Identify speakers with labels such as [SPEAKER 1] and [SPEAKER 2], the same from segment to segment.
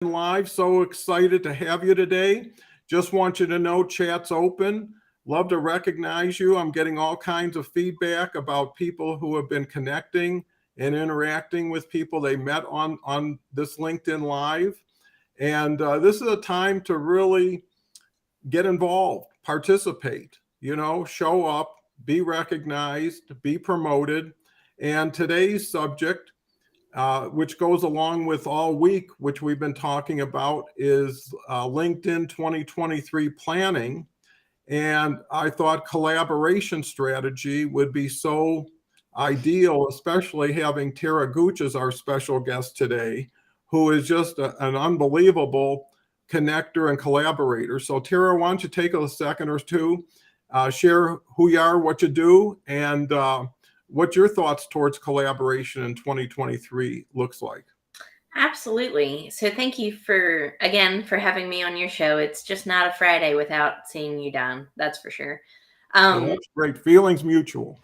[SPEAKER 1] Live. So excited to have you today. Just want you to know chat's open. Love to recognize you. I'm getting all kinds of feedback about people who have been connecting and interacting with people they met on this LinkedIn Live. And this is a time to really get involved, participate, show up, be recognized, be promoted. And today's subject, which goes along with all week, which we've been talking about, is LinkedIn 2023 planning. And I thought collaboration strategy would be so ideal, especially having Tara Gooch as our special guest today, who is just an unbelievable connector and collaborator. So Tara, why don't you take a second or two, share who you are, what you do, and what your thoughts towards collaboration in 2023 looks like.
[SPEAKER 2] Absolutely. So thank you for having me on your show. It's just not a Friday without seeing you, Don. That's for sure.
[SPEAKER 1] Well, that's great. Feelings mutual.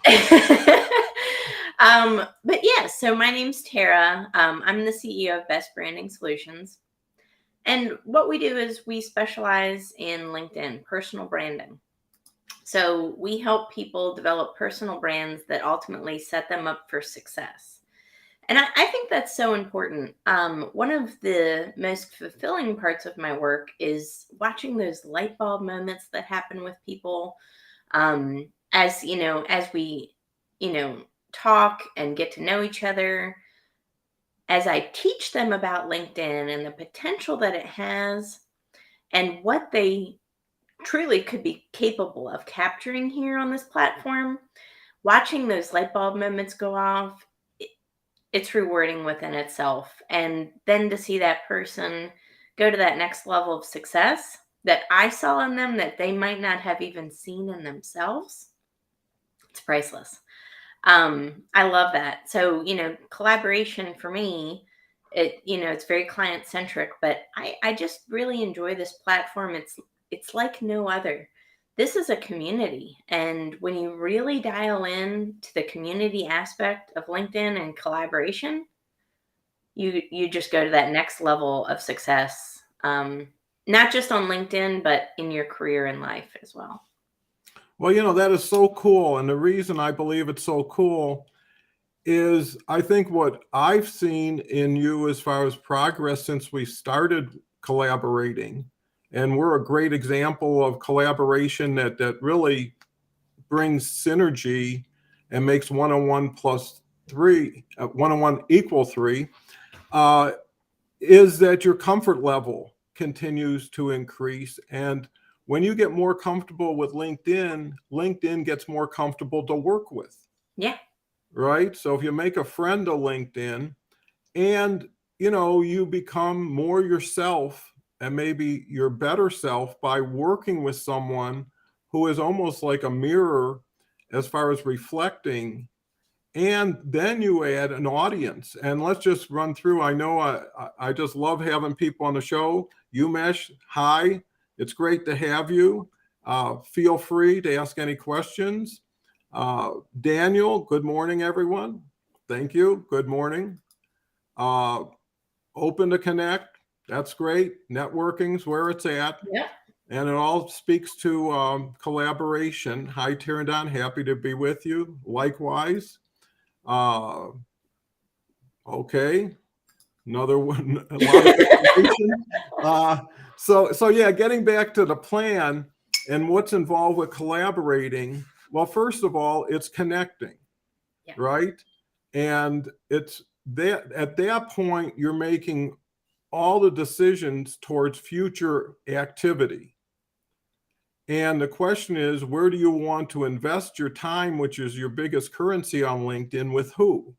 [SPEAKER 2] But yeah, so my name's Tara. I'm the CEO of Best Branding Solutions. And what we do is we specialize in LinkedIn, personal branding. So we help people develop personal brands that ultimately set them up for success. And I think that's so important. One of the most fulfilling parts of my work is watching those light bulb moments that happen with people. As we, talk and get to know each other, as I teach them about LinkedIn and the potential that it has and what they truly could be capable of capturing here on this platform, watching those light bulb moments go off, it's rewarding within itself. And then to see that person go to that next level of success that I saw in them that they might not have even seen in themselves, it's priceless. I love that. So, collaboration for me, it's very client centric, but I just really enjoy this platform. It's like no other. This is a community. And when you really dial in to the community aspect of LinkedIn and collaboration, you just go to that next level of success, not just on LinkedIn, but in your career and life as well.
[SPEAKER 1] Well, that is so cool. And the reason I believe it's so cool is I think what I've seen in you as far as progress since we started collaborating, and we're a great example of collaboration that really brings synergy and makes one-on-one plus three, one-on-one equal three, is that your comfort level continues to increase. And when you get more comfortable with LinkedIn gets more comfortable to work with.
[SPEAKER 2] Yeah.
[SPEAKER 1] Right? So if you make a friend of LinkedIn and, you become more yourself and maybe your better self by working with someone who is almost like a mirror as far as reflecting, and then you add an audience. And let's just run through. I know I just love having people on the show. Umesh, hi. It's great to have you. Feel free to ask any questions. Daniel, good morning, everyone. Thank you. Good morning. Open to connect. That's great. Networking's where it's at.
[SPEAKER 2] Yeah.
[SPEAKER 1] And it all speaks to collaboration. Hi, Tyrandon. Happy to be with you. Likewise. Okay. Another one. A lot of information. So yeah, getting back to the plan and what's involved with collaborating. Well, first of all, it's connecting,
[SPEAKER 2] Yeah.
[SPEAKER 1] right? And it's that at that point, you're making all the decisions towards future activity. And the question is, where do you want to invest your time, which is your biggest currency on LinkedIn, with who?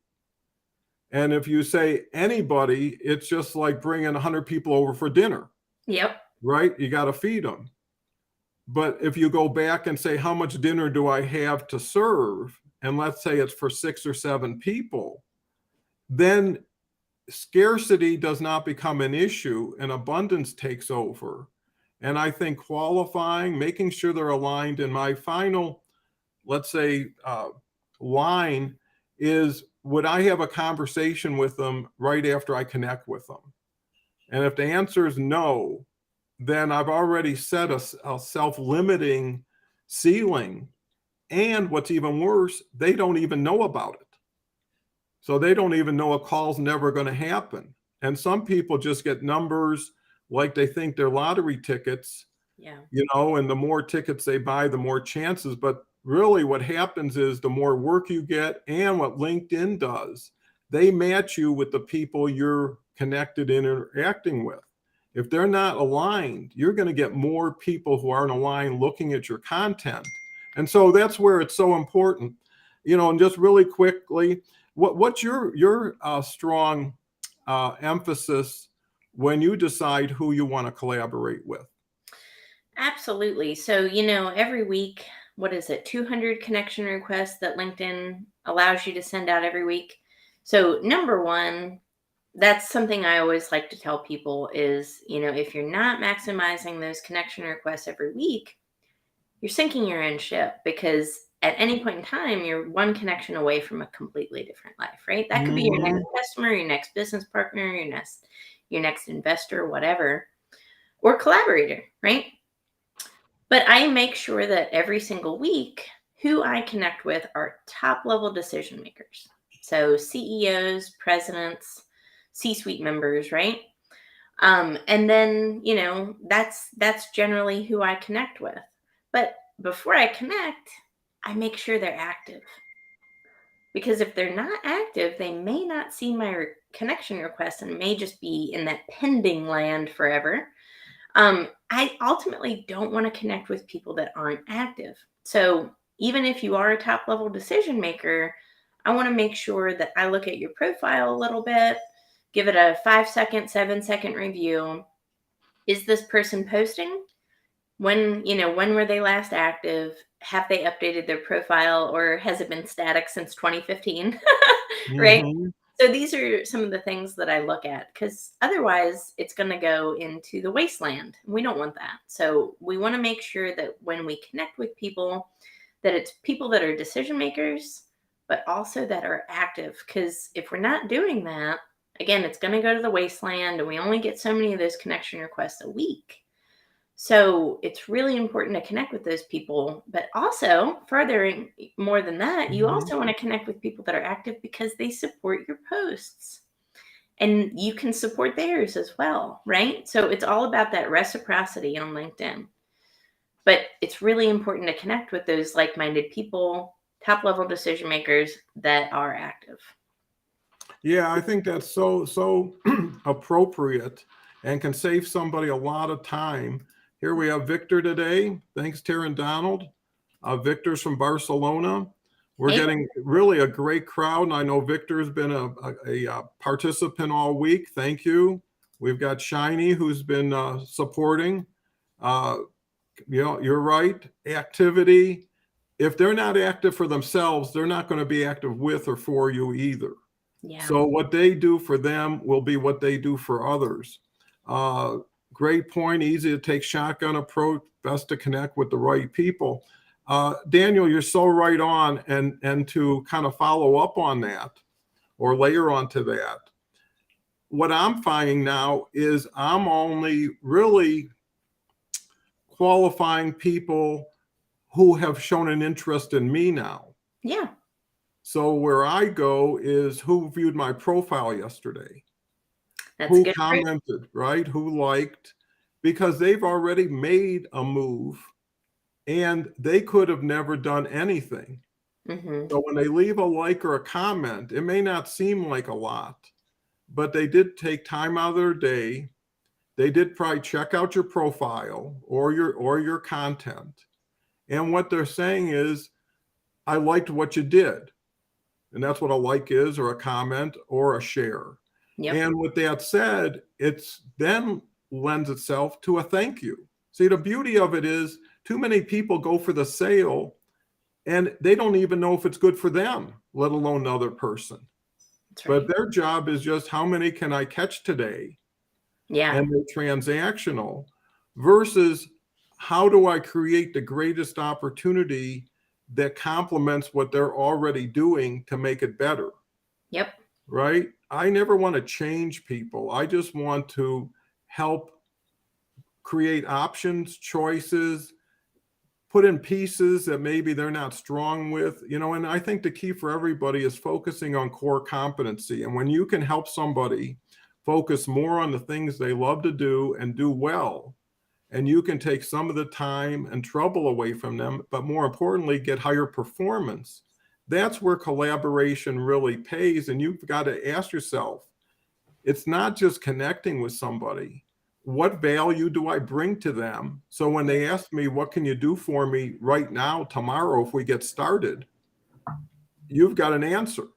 [SPEAKER 1] And if you say anybody, it's just like bringing 100 people over for dinner.
[SPEAKER 2] Yep.
[SPEAKER 1] Right? You got to feed them. But if you go back and say, how much dinner do I have to serve? And let's say it's for 6 or 7 people, then scarcity does not become an issue and abundance takes over. And I think qualifying, making sure they're aligned. And my final, let's say, line is, would I have a conversation with them right after I connect with them? And if the answer is no, then I've already set a self-limiting ceiling. And what's even worse, they don't even know about it. So they don't even know a call's never going to happen. And some people just get numbers like they think they're lottery tickets,
[SPEAKER 2] Yeah.
[SPEAKER 1] and the more tickets they buy, the more chances. But really what happens is the more work you get, and what LinkedIn does, they match you with the people you're connected and interacting with. If they're not aligned, you're going to get more people who aren't aligned looking at your content. And so that's where it's so important. And just really quickly, what's your strong emphasis when you decide who you want to collaborate with?
[SPEAKER 2] Absolutely. So, every week, what is it? 200 connection requests that LinkedIn allows you to send out every week. So, number one, that's something I always like to tell people is, if you're not maximizing those connection requests every week, you're sinking your own ship, because at any point in time, you're one connection away from a completely different life, right? That could be your next customer, your next business partner, your next investor, whatever, or collaborator, right? But I make sure that every single week, who I connect with are top level decision makers. So CEOs, presidents, C-suite members, right? And then, that's generally who I connect with. But before I connect, I make sure they're active. Because if they're not active, they may not see my connection request and may just be in that pending land forever. I ultimately don't want to connect with people that aren't active. So even if you are a top level decision maker, I want to make sure that I look at your profile a little bit, give it a 5-second, 7-second review. Is this person posting? When were they last active? Have they updated their profile, or has it been static since 2015? Right?
[SPEAKER 1] Mhm.
[SPEAKER 2] So these are some of the things that I look at, because otherwise it's going to go into the wasteland. We don't want that. So we want to make sure that when we connect with people, that it's people that are decision makers, but also that are active. Because if we're not doing that, again, it's going to go to the wasteland, and we only get so many of those connection requests a week. So it's really important to connect with those people, but also furthering more than that, you
[SPEAKER 1] Mhm.
[SPEAKER 2] also want to connect with people that are active because they support your posts, and you can support theirs as well, right? So it's all about that reciprocity on LinkedIn. But it's really important to connect with those like-minded people, top-level decision makers that are active.
[SPEAKER 1] Yeah, I think that's so appropriate and can save somebody a lot of time. Here we have Victor today. Thanks, Tara and Donald. Victor's from Barcelona. We're
[SPEAKER 2] Hey,
[SPEAKER 1] getting really a great crowd, and I know Victor's been a participant all week. Thank you. We've got Shiny, who's been supporting. Uh, you're right. Activity. If they're not active for themselves, they're not going to be active with or for you either.
[SPEAKER 2] yeah.
[SPEAKER 1] So what they do for them will be what they do for others. Uh, Great point. Easy to take shotgun approach. Best to connect with the right people. Daniel, you're so right on. And to kind of follow up on that or layer onto that, what I'm finding now is I'm only really qualifying people who have shown an interest in me now.
[SPEAKER 2] Yeah.
[SPEAKER 1] So where I go is who viewed my profile yesterday,
[SPEAKER 2] That's a
[SPEAKER 1] who
[SPEAKER 2] good approach.
[SPEAKER 1] commented, right? Who liked, because they've already made a move and they could have never done anything.
[SPEAKER 2] Mm-hmm.
[SPEAKER 1] So when they leave a like or a comment, it may not seem like a lot, but they did take time out of their day. They did probably check out your profile or your content. And what they're saying is, I liked what you did. And that's what a like is, or a comment, or a share.
[SPEAKER 2] Yep.
[SPEAKER 1] And with that said, it's then lends itself to a thank you. See, the beauty of it is too many people go for the sale and they don't even know if it's good for them, let alone another person.
[SPEAKER 2] That's
[SPEAKER 1] But
[SPEAKER 2] right.
[SPEAKER 1] their job is just how many can I catch today?
[SPEAKER 2] Yeah.
[SPEAKER 1] And they're transactional versus how do I create the greatest opportunity that complements what they're already doing to make it better,
[SPEAKER 2] Yep.
[SPEAKER 1] right? I never want to change people. I just want to help create options, choices, put in pieces that maybe they're not strong with, and I think the key for everybody is focusing on core competency. And when you can help somebody focus more on the things they love to do and do well, and you can take some of the time and trouble away from them, but more importantly, get higher performance, that's where collaboration really pays. And you've got to ask yourself, it's not just connecting with somebody. What value do I bring to them? So when they ask me, what can you do for me right now, tomorrow, if we get started, you've got an answer.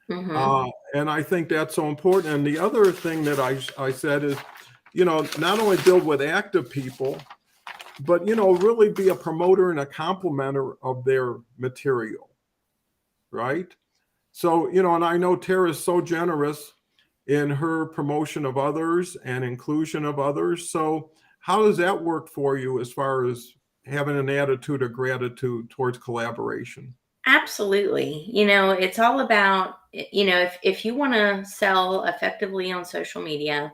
[SPEAKER 2] Mm-hmm.
[SPEAKER 1] And I think that's so important. And the other thing that I said is, not only build with active people, but, really be a promoter and a complementer of their material, right? So, and I know Tara is so generous in her promotion of others and inclusion of others. So how does that work for you as far as having an attitude of gratitude towards collaboration?
[SPEAKER 2] Absolutely. It's all about, if you want to sell effectively on social media,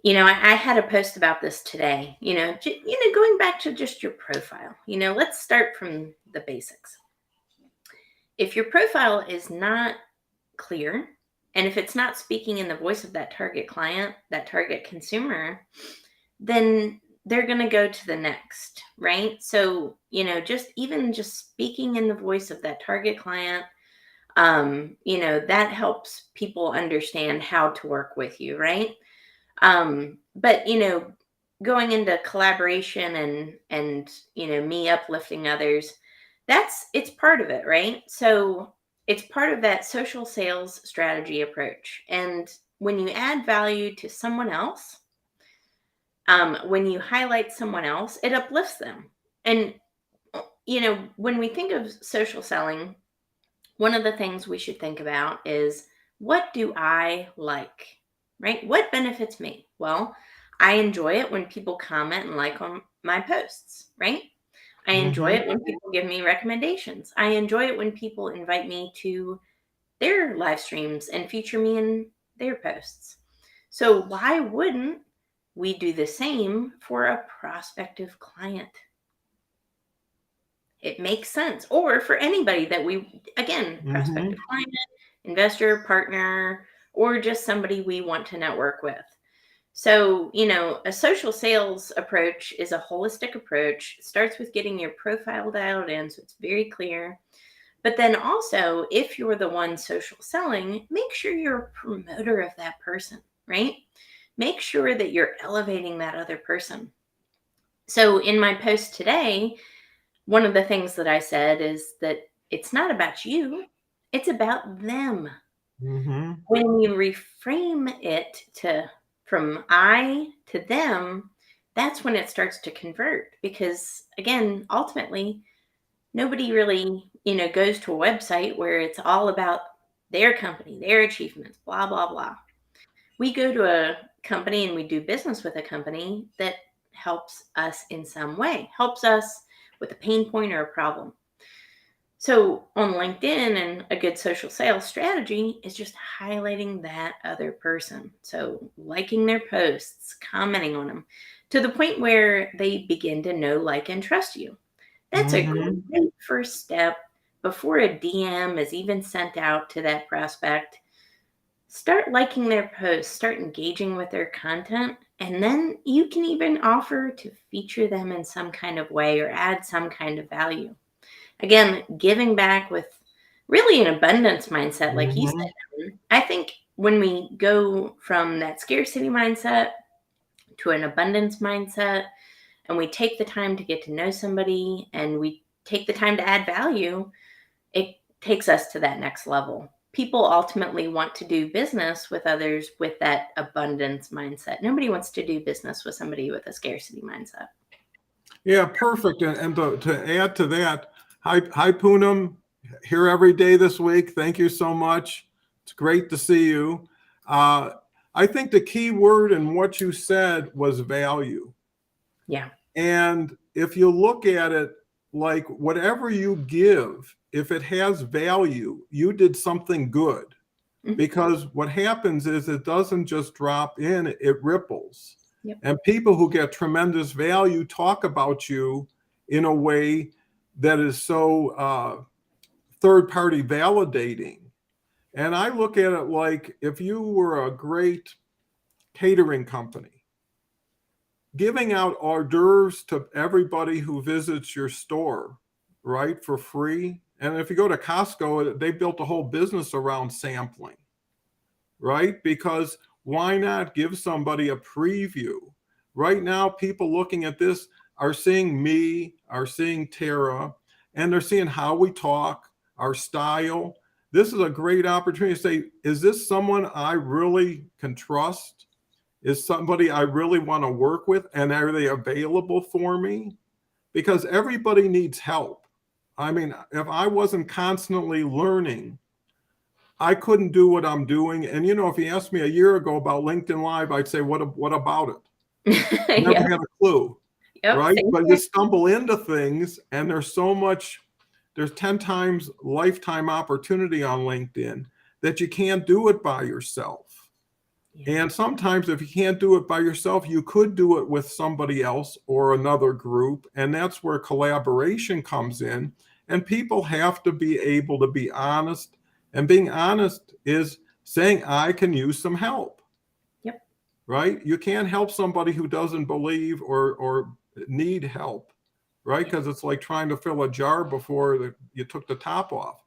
[SPEAKER 2] I had a post about this today, going back to just your profile, let's start from the basics. If your profile is not clear, and if it's not speaking in the voice of that target client, that target consumer, then they're going to go to the next, right? So, just speaking in the voice of that target client, that helps people understand how to work with you, right? But going into collaboration and me uplifting others, it's part of it, right? So it's part of that social sales strategy approach. And when you add value to someone else, when you highlight someone else, it uplifts them. And when we think of social selling, one of the things we should think about is, what do I like, right? What benefits me? Well, I enjoy it when people comment and like on my posts, right? I enjoy
[SPEAKER 1] Mm-hmm.
[SPEAKER 2] it when people give me recommendations. I enjoy it when people invite me to their live streams and feature me in their posts. So why wouldn't we do the same for a prospective client? It makes sense. Or for anybody that again,
[SPEAKER 1] Mm-hmm.
[SPEAKER 2] prospective client, investor, partner, or just somebody we want to network with. So, a social sales approach is a holistic approach. It starts with getting your profile dialed in so it's very clear. But then also, if you're the one social selling, make sure you're a promoter of that person, right? Make sure that you're elevating that other person. So, in my post today, one of the things that I said is that it's not about you, it's about them.
[SPEAKER 1] Mm-hmm.
[SPEAKER 2] When you reframe it from I to them, that's when it starts to convert. Because again, ultimately, nobody really, goes to a website where it's all about their company, their achievements, blah, blah, blah. We go to a company and we do business with a company that helps us in some way, helps us with a pain point or a problem. So on LinkedIn, and a good social sales strategy is just highlighting that other person. So liking their posts, commenting on them to the point where they begin to know, like, and trust you. That's a
[SPEAKER 1] Mm-hmm.
[SPEAKER 2] great first step before a DM is even sent out to that prospect. Start liking their posts, start engaging with their content, and then you can even offer to feature them in some kind of way or add some kind of value. Again, giving back with really an abundance mindset, like you
[SPEAKER 1] Mm-hmm.
[SPEAKER 2] said. I think when we go from that scarcity mindset to an abundance mindset, and we take the time to get to know somebody and we take the time to add value, it takes us to that next level. People ultimately want to do business with others with that abundance mindset. Nobody wants to do business with somebody with a scarcity mindset.
[SPEAKER 1] Yeah, perfect. And to add to that, hi Poonam, here every day this week. Thank you so much. It's great to see you. Uh, I think the key word in what you said was value.
[SPEAKER 2] Yeah.
[SPEAKER 1] And if you look at it, like whatever you give, if it has value, you did something good. because what happens is it doesn't just drop in, it ripples.
[SPEAKER 2] Yep.
[SPEAKER 1] And people who get tremendous value talk about you in a way that is so third party validating. And I look at it like if you were a great catering company, giving out hors d'oeuvres to everybody who visits your store, right, for free. And if you go to Costco, they built a whole business around sampling, right? Because why not give somebody a preview? Right now, people looking at this are seeing me, are seeing Tara, and they're seeing how we talk, our style. This is a great opportunity to say, is this someone I really can trust? Is somebody I really want to work with? And are they available for me? Because everybody needs help. I mean, if I wasn't constantly learning, I couldn't do what I'm doing. And, you know, if you asked me a year ago about LinkedIn Live, I'd say, what about it? Never
[SPEAKER 2] Yep.
[SPEAKER 1] had a clue,
[SPEAKER 2] Yep.
[SPEAKER 1] right?
[SPEAKER 2] Same
[SPEAKER 1] But
[SPEAKER 2] here.
[SPEAKER 1] you stumble into things and there's 10 times lifetime opportunity on LinkedIn that you can't do it by yourself.
[SPEAKER 2] Yeah.
[SPEAKER 1] And sometimes if you can't do it by yourself, you could do it with somebody else or another group. And that's where collaboration comes in. And people have to be able to be honest. And being honest is saying, I can use some help.
[SPEAKER 2] Yep.
[SPEAKER 1] Right? You can't help somebody who doesn't believe or need help, right? Because it's like trying to fill a jar before you took the top off.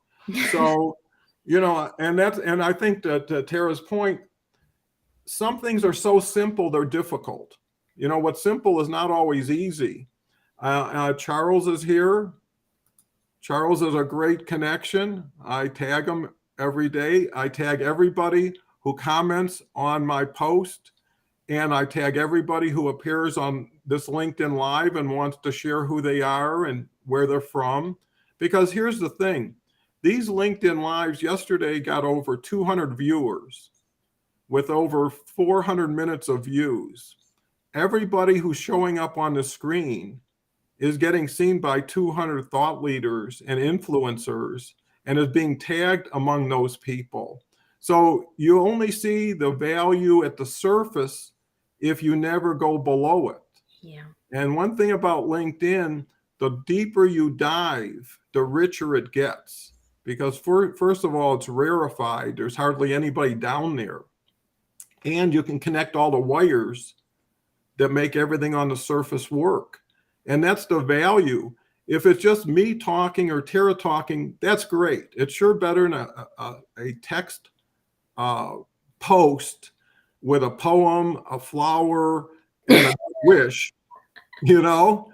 [SPEAKER 1] So, you know, and I think that Tara's point, some things are so simple, they're difficult. You know, what's simple is not always easy. Charles is here. Charles is a great connection. I tag him every day. I tag everybody who comments on my post, and I tag everybody who appears on this LinkedIn Live and wants to share who they are and where they're from. Because here's the thing, these LinkedIn Lives yesterday got over 200 viewers with over 400 minutes of views. Everybody who's showing up on the screen is getting seen by 200 thought leaders and influencers and is being tagged among those people. So you only see the value at the surface if you never go below it.
[SPEAKER 2] Yeah.
[SPEAKER 1] And one thing about LinkedIn, the deeper you dive, the richer it gets. Because first of all, it's rarefied. There's hardly anybody down there. And you can connect all the wires that make everything on the surface work. And that's the value. If it's just me talking or Tara talking, that's great. It's sure better than a text post with a poem, a flower, and a wish, you know,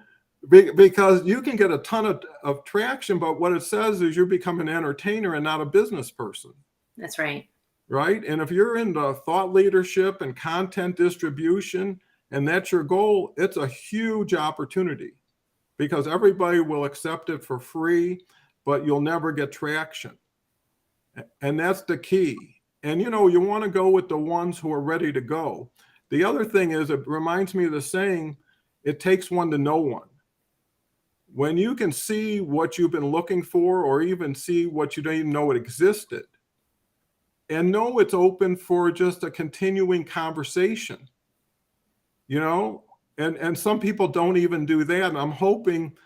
[SPEAKER 1] because you can get a ton of traction, but what it says is you're becoming an entertainer and not a business person.
[SPEAKER 2] That's right.
[SPEAKER 1] Right? And if you're into thought leadership and content distribution, and that's your goal, it's a huge opportunity because everybody will accept it for free, but you'll never get traction. And that's the key. And you know, you want to go with the ones who are ready to go. The other thing is, it reminds me of the saying, it takes one to know one. When you can see what you've been looking for, or even see what you don't even know it existed, and know it's open for just a continuing conversation, you know, and some people don't even do that. And I'm hoping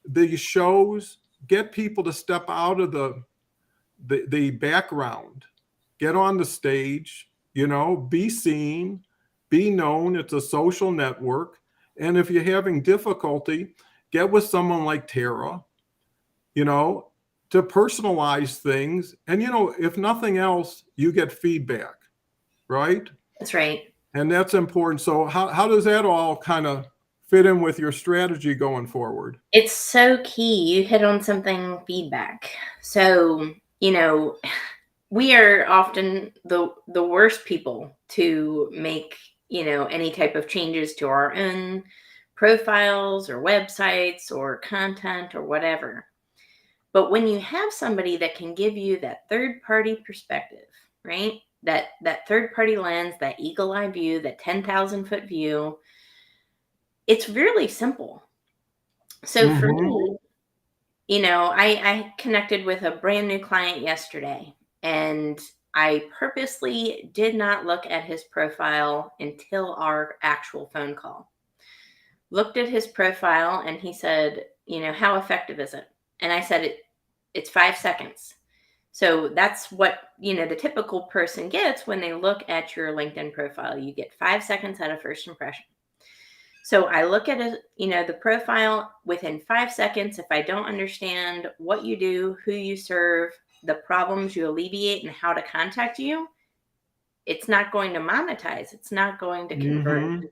[SPEAKER 1] these shows get people to step out of the background, get on the stage, you know, be seen, be known. It's a social network. And if you're having difficulty, get with someone like Tara, you know, to personalize things. And, you know, if nothing else, you get feedback, right?
[SPEAKER 2] That's right.
[SPEAKER 1] And that's important. So how does that all kind of fit in with your strategy going forward?
[SPEAKER 2] It's so key. You hit on something, feedback. So, you know, we are often the worst people to make, you know, any type of changes to our own profiles or websites or content or whatever. But when you have somebody that can give you that third party perspective, right? That third party lens, that eagle eye view, that 10,000-foot view, it's really simple. So for me, you know, I connected with a brand new client yesterday, and I purposely did not look at his profile until our actual phone call. Looked at his profile and he said, how effective is it? And I said, it's 5 seconds. So that's what, the typical person gets when they look at your LinkedIn profile. You get 5 seconds at a first impression. So I look at it, the profile within 5 seconds. If I don't understand what you do, who you serve, the problems you alleviate, and how to contact you, it's not going to monetize. It's not going to convert.
[SPEAKER 1] Mm-hmm.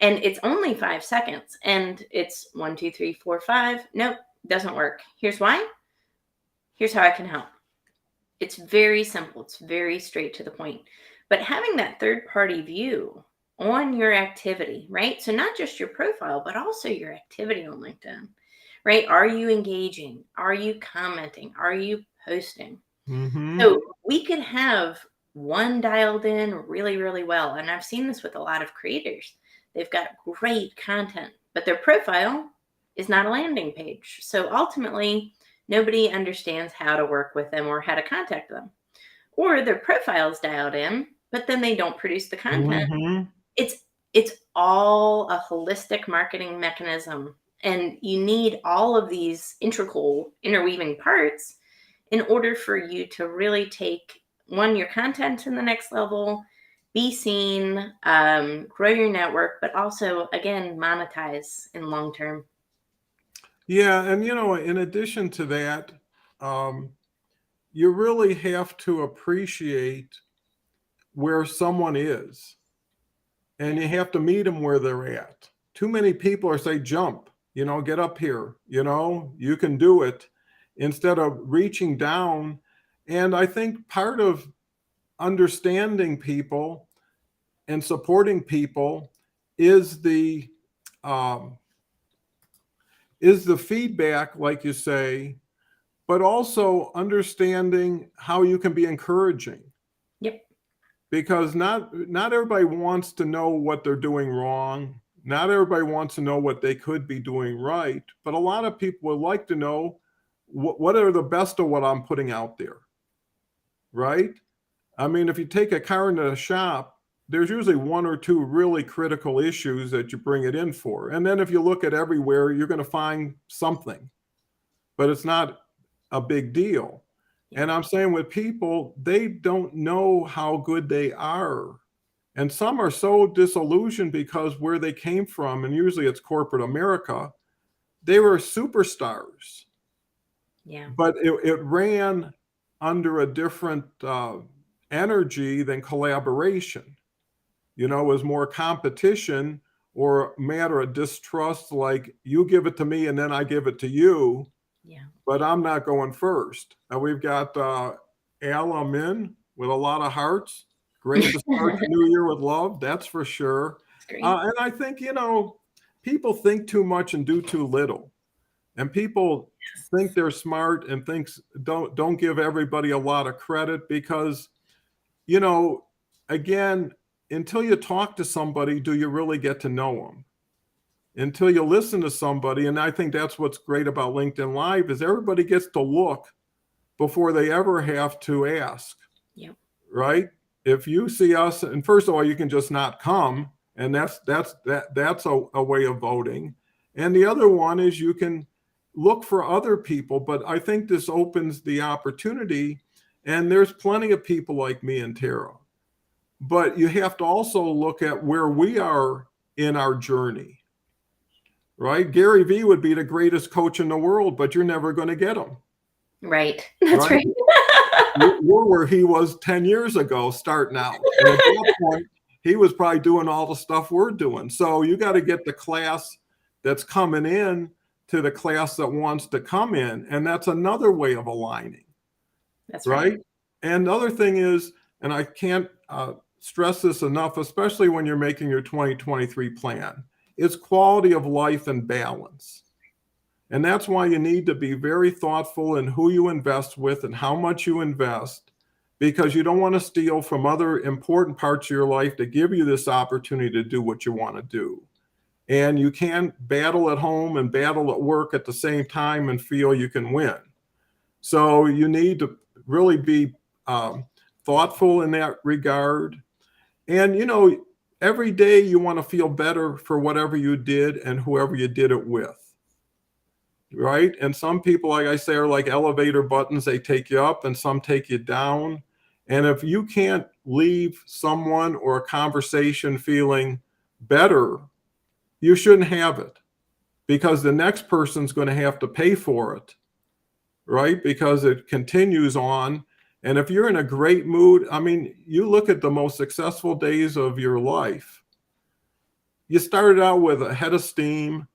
[SPEAKER 2] And it's only 5 seconds. And it's 1, 2, 3, 4, 5. Nope, doesn't work. Here's why. Here's how I can help. It's very simple. It's very straight to the point. But having that third party view on your activity, right? So not just your profile, but also your activity on LinkedIn, right? Are you engaging? Are you commenting? Are you posting?
[SPEAKER 1] Mm-hmm.
[SPEAKER 2] So we could have one dialed in really, really well. And I've seen this with a lot of creators. They've got great content, but their profile is not a landing page. So ultimately, nobody understands how to work with them or how to contact them. Or their profile's dialed in, but then they don't produce the content.
[SPEAKER 1] Mm-hmm.
[SPEAKER 2] It's all a holistic marketing mechanism. And you need all of these integral interweaving parts in order for you to really take your content to the next level, be seen, grow your network, but also, again, monetize in long term.
[SPEAKER 1] Yeah, and in addition to that, you really have to appreciate where someone is, and you have to meet them where they're at. Too many people are say, jump, get up here, you can do it, instead of reaching down. And I think part of understanding people and supporting people is the um, feedback, like you say, but also understanding how you can be encouraging.
[SPEAKER 2] Yep.
[SPEAKER 1] Because not everybody wants to know what they're doing wrong. Not everybody wants to know what they could be doing right. But a lot of people would like to know what are the best of what I'm putting out there, right? I mean, if you take a car into a shop, there's usually one or two really critical issues that you bring it in for. And then if you look at everywhere, you're going to find something, but it's not a big deal. And I'm saying with people, they don't know how good they are. And some are so disillusioned because where they came from, and usually it's corporate America, they were superstars.
[SPEAKER 2] Yeah.
[SPEAKER 1] But it ran under a different energy than collaboration. It was more competition or a matter of distrust, like you give it to me and then I give it to you.
[SPEAKER 2] Yeah.
[SPEAKER 1] But I'm not going first. Now we've got Al in with a lot of hearts. Great to start the new year with love, that's for sure. And I think, people think too much and do too little. And people think they're smart and don't give everybody a lot of credit because, again, until you talk to somebody, do you really get to know them? Until you listen to somebody, and I think that's what's great about LinkedIn Live is everybody gets to look before they ever have to ask.
[SPEAKER 2] Yep.
[SPEAKER 1] Right? If you see us, and first of all, you can just not come, and that's a way of voting. And the other one is you can look for other people, but I think this opens the opportunity, and there's plenty of people like me and Tara. But you have to also look at where we are in our journey. Right? Gary Vee would be the greatest coach in the world, but you're never going to get him.
[SPEAKER 2] Right. That's right.
[SPEAKER 1] We're where he was 10 years ago, starting out. And at that point, he was probably doing all the stuff we're doing. So you got to get the class that's coming in to the class that wants to come in. And that's another way of aligning.
[SPEAKER 2] That's right.
[SPEAKER 1] And the other thing is, and I can't stress this enough, especially when you're making your 2023 plan, is quality of life and balance. And that's why you need to be very thoughtful in who you invest with and how much you invest, because you don't want to steal from other important parts of your life to give you this opportunity to do what you want to do. And you can't battle at home and battle at work at the same time and feel you can win. So you need to really be thoughtful in that regard. And, every day you want to feel better for whatever you did and whoever you did it with. Right. And some people, like I say, are like elevator buttons. They take you up and some take you down. And if you can't leave someone or a conversation feeling better, you shouldn't have it, because the next person's going to have to pay for it. Right. Because it continues on. And if you're in a great mood, I mean, you look at the most successful days of your life. You started out with a head of steam,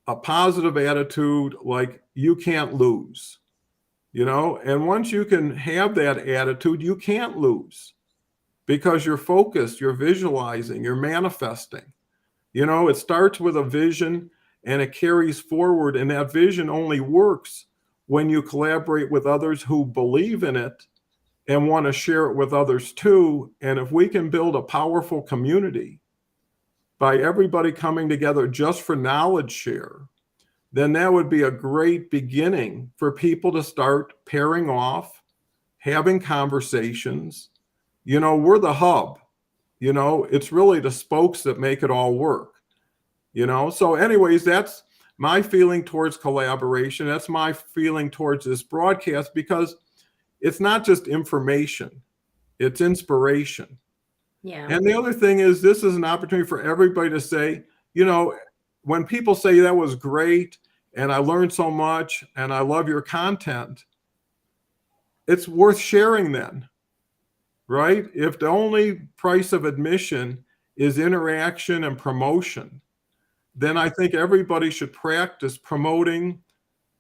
[SPEAKER 1] a positive attitude, like you can't lose, and once you can have that attitude, you can't lose, because you're focused, you're visualizing, you're manifesting. It starts with a vision and it carries forward, and that vision only works when you collaborate with others who believe in it and want to share it with others too. And if we can build a powerful community by everybody coming together just for knowledge share, then that would be a great beginning for people to start pairing off, having conversations. We're the hub. It's really the spokes that make it all work. So anyways, that's my feeling towards collaboration. That's my feeling towards this broadcast, because it's not just information, it's inspiration.
[SPEAKER 2] Yeah.
[SPEAKER 1] And the other thing is, this is an opportunity for everybody to say, when people say that was great and I learned so much and I love your content, it's worth sharing then, right? If the only price of admission is interaction and promotion, then I think everybody should practice promoting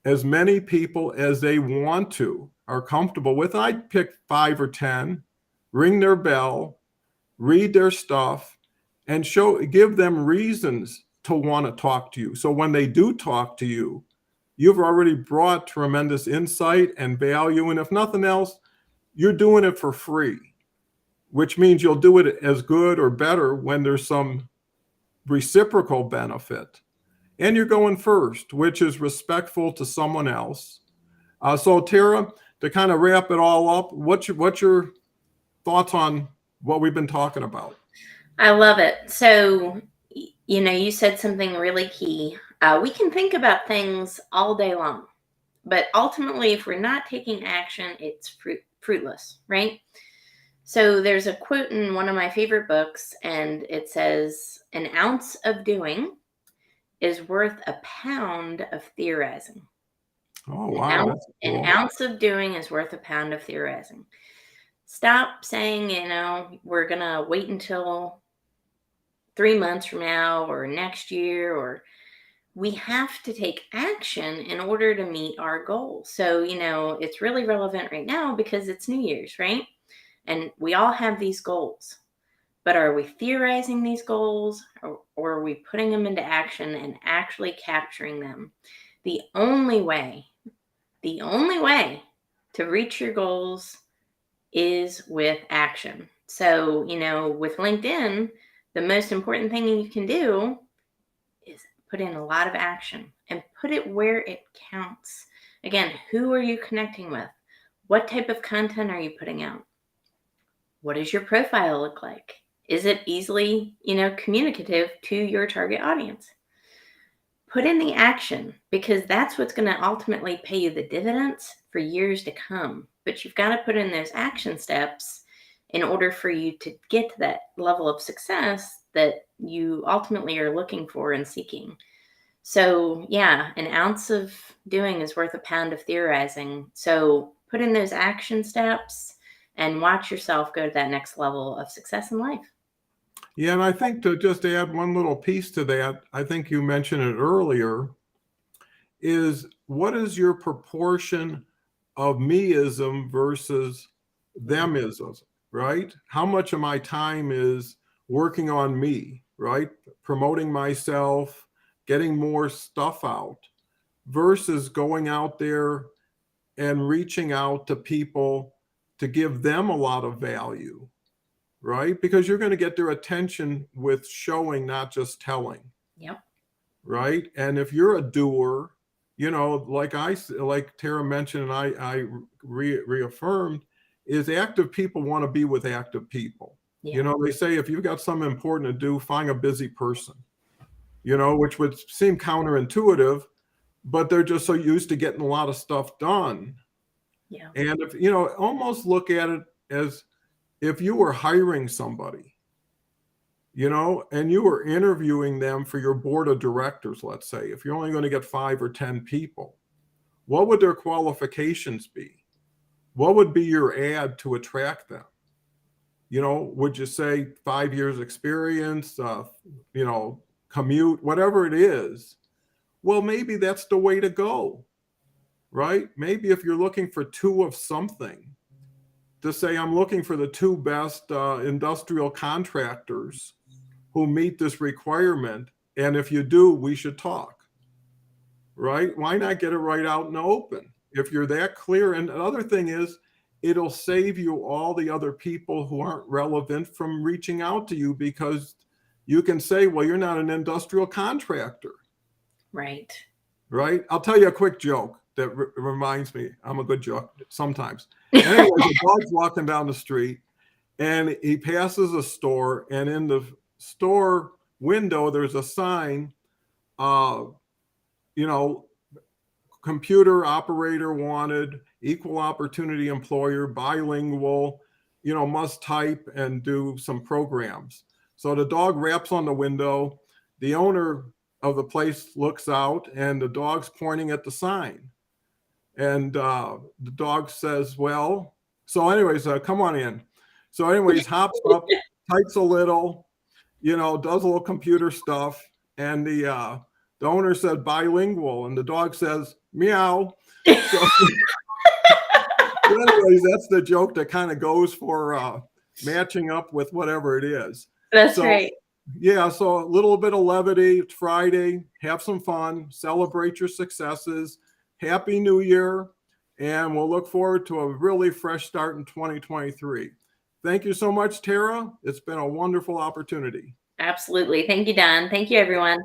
[SPEAKER 1] as many people as they want to, are comfortable with. I'd pick 5 or 10, ring their bell, read their stuff, and give them reasons to want to talk to you. So when they do talk to you, you've already brought tremendous insight and value. And if nothing else, you're doing it for free, which means you'll do it as good or better when there's some reciprocal benefit. And you're going first, which is respectful to someone else. So Tara, to kind of wrap it all up, what's your thoughts on what we've been talking about?
[SPEAKER 2] I love it. So, you said something really key. We can think about things all day long, but ultimately, if we're not taking action, it's fruitless, right? So there's a quote in one of my favorite books, and it says, "An ounce of doing is worth a pound of theorizing."
[SPEAKER 1] Oh, wow.
[SPEAKER 2] An ounce of doing is worth a pound of theorizing. Stop saying, we're going to wait until 3 months from now or next year, or we have to take action in order to meet our goals. So, it's really relevant right now because it's New Year's, right? And we all have these goals. But are we theorizing these goals, or are we putting them into action and actually capturing them? The only way to reach your goals is with action. So, with LinkedIn, the most important thing you can do is put in a lot of action and put it where it counts. Again, who are you connecting with? What type of content are you putting out? What does your profile look like? Is it easily, communicative to your target audience? Put in the action, because that's what's going to ultimately pay you the dividends for years to come. But you've got to put in those action steps in order for you to get to that level of success that you ultimately are looking for and seeking. So, yeah, an ounce of doing is worth a pound of theorizing. So put in those action steps and watch yourself go to that next level of success in life.
[SPEAKER 1] Yeah, and I think to just add one little piece to that, I think you mentioned it earlier, is what is your proportion of meism versus themism, right? How much of my time is working on me, right? Promoting myself, getting more stuff out, versus going out there and reaching out to people to give them a lot of value, right? Because you're going to get their attention with showing, not just telling.
[SPEAKER 2] Yep.
[SPEAKER 1] Right. And if you're a doer, like Tara mentioned, and I reaffirmed, is active people want to be with active people.
[SPEAKER 2] Yeah.
[SPEAKER 1] You know, they say if you've got something important to do, find a busy person, you know, which would seem counterintuitive, but they're just so used to getting a lot of stuff done.
[SPEAKER 2] Yeah.
[SPEAKER 1] And if, you know, almost look at it as if you were hiring somebody, you know, and you were interviewing them for your board of directors, let's say, if you're only going to get 5 or 10 people, what would their qualifications be? What would be your ad to attract them? You know, would you say 5 years experience, you know, commute, whatever it is? Well, maybe that's the way to go, right? Maybe if you're looking for 2 of something, to say I'm looking for the 2 best industrial contractors who meet this requirement, and if you do, we should talk, right? Why not get it right out in the open if you're that clear? And another thing is, it'll save you all the other people who aren't relevant from reaching out to you, because you can say, well, you're not an industrial contractor.
[SPEAKER 2] Right.
[SPEAKER 1] Right. I'll tell you a quick joke that reminds me. I'm a good joke sometimes. Anyways, a dog's walking down the street and he passes a store, and in the store window, there's a sign, you know, computer operator wanted, equal opportunity employer, bilingual, you know, must type and do some programs. So the dog raps on the window. The owner of the place looks out, and the dog's pointing at the sign. And the dog says, well, so anyways, come on in. So anyways, hops up, types a little, you know, does a little computer stuff. And the owner said bilingual, and the dog says meow. So anyways, that's the joke that kind of goes for matching up with whatever it is.
[SPEAKER 2] That's right.
[SPEAKER 1] Yeah, so a little bit of levity. It's Friday. Have some fun. Celebrate your successes. Happy New Year. And we'll look forward to a really fresh start in 2023. Thank you so much, Tara. It's been a wonderful opportunity.
[SPEAKER 2] Absolutely. Thank you, Don. Thank you, everyone.